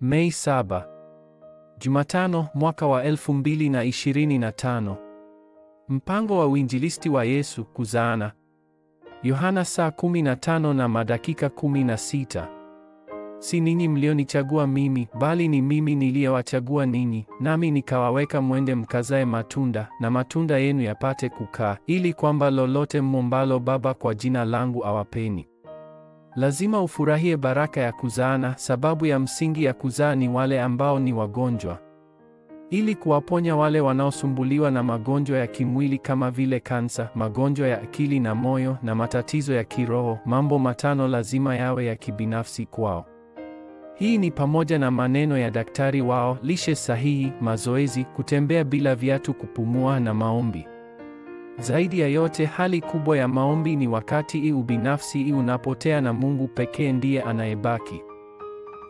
Mei 7. Jumatano, mwaka wa 2025. Mpango wa uinjilisti wa Yesu, kuzaana. Yohana saa 15 na madakika 16. Si ninyi mlionichagua mimi, bali ni mimi niliyewachagua ninyi, nami nikawaweka mwende mkazae matunda, na matunda yenu yapate kukaa, ili kwamba lolote mmombalo Baba kwa jina langu awapeni. Lazima ufurahie baraka ya kuzaana. Sababu ya msingi ya kuzaa ni wale ambao ni wagonjwa, ili kuwaponya wale wanaosumbuliwa na magonjwa ya kimwili kama vile kansa, magonjwa ya akili na moyo, na matatizo ya kiroho. Mambo matano lazima yawe ya kibinafsi kwao. Hii ni pamoja na maneno ya daktari wao, lishe sahihi, mazoezi, kutembea bila viatu, kupumua na maombi. Zaidi ya yote, hali kubwa ya maombi ni wakati ubinafsi unapotea na Mungu pekee ndiye anayebaki.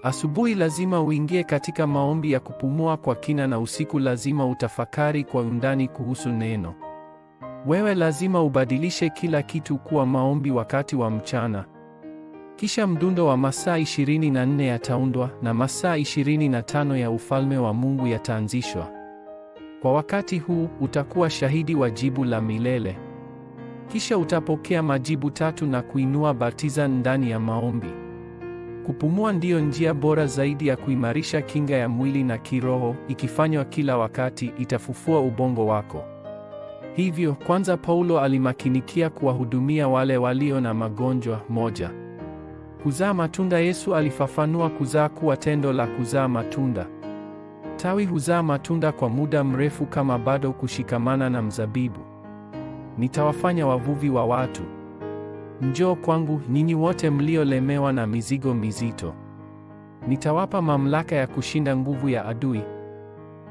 Asubuhi lazima uingie katika maombi ya kupumua kwa kina, na usiku lazima utafakari kwa undani kuhusu neno. Wewe lazima ubadilishe kila kitu kuwa maombi wakati wa mchana. Kisha mdundo wa masaa 24 yataundwa, na masaa 25 ya ufalme wa Mungu yataanzishwa. Kwa wakati huu utakuwa shahidi wa jibu la milele. Kisha utapokea majibu 3 na kuinua batiza ndani ya maombi. Kupumua ndiyo njia bora zaidi ya kuimarisha kinga ya mwili na kiroho. Ikifanywa kila wakati, itafufua ubongo wako. Hivyo, kwanza Paulo alimakinikia kuwahudumia wale walio na magonjwa. 1. Kuzaa matunda. Yesu alifafanua kuzaa kuwa tendo la kuzaa matunda. Tawi huzaa matunda kwa muda mrefu kama bado kushikamana na mzabibu. Nitawafanya wavuvi wa watu. Njoo kwangu ninyi wote mliolemewa na mizigo mizito. Nitawapa mamlaka ya kushinda nguvu ya adui.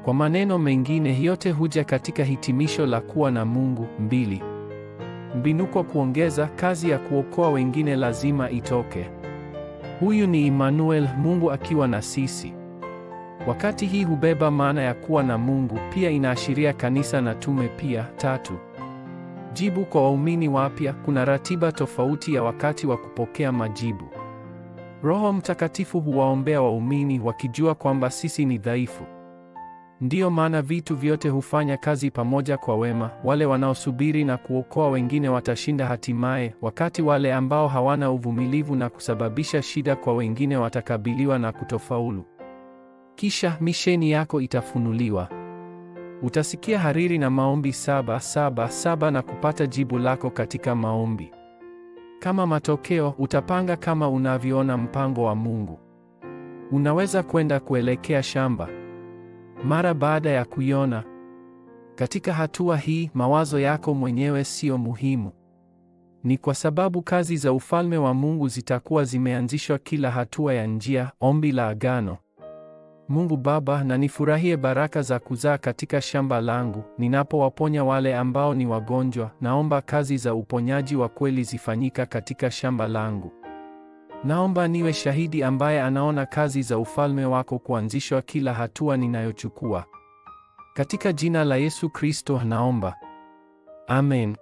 Kwa maneno mengine, yote huja katika hitimisho la kuwa na Mungu. 2. Mbinuko. Kuongeza, kazi ya kuokoa wengine lazima itoke. Huyu ni Immanuel, Mungu akiwa na sisi. Wakati hii hubeba maana ya kuwa na Mungu, pia inaashiria kanisa na tume pia. 3. Jibu kwa waumini wapya. Kuna ratiba tofauti ya wakati wa kupokea majibu. Roho Mtakatifu huwaombea waumini wakijua kwamba sisi ni dhaifu. Ndiyo maana vitu vyote hufanya kazi pamoja kwa wema. Wale wanaosubiri na kuokoa wengine watashinda hatimaye, wakati wale ambao hawana uvumilivu na kusababisha shida kwa wengine watakabiliwa na kutofaulu. Kisha misheni yako itafunuliwa. Utasikia hariri na maombi 777 na kupata jibu lako katika maombi. Kama matokeo, utapanga kama unavyoona mpango wa Mungu. Unaweza kwenda kuelekea shamba mara baada ya kuiona. Katika hatua hii, mawazo yako mwenyewe sio muhimu. Ni kwa sababu kazi za ufalme wa Mungu zitakuwa zimeanzishwa kila hatua ya njia. Ombi la agano. Mungu Baba, na nifurahie baraka za kuzaa katika shamba langu. Ninapowaponya wale ambao ni wagonjwa, naomba kazi za uponyaji wa kweli zifanyika katika shamba langu. Naomba niwe shahidi ambaye anaona kazi za ufalme wako kuanzishwa kila hatua ninayochukua. Katika jina la Yesu Kristo naomba. Amen.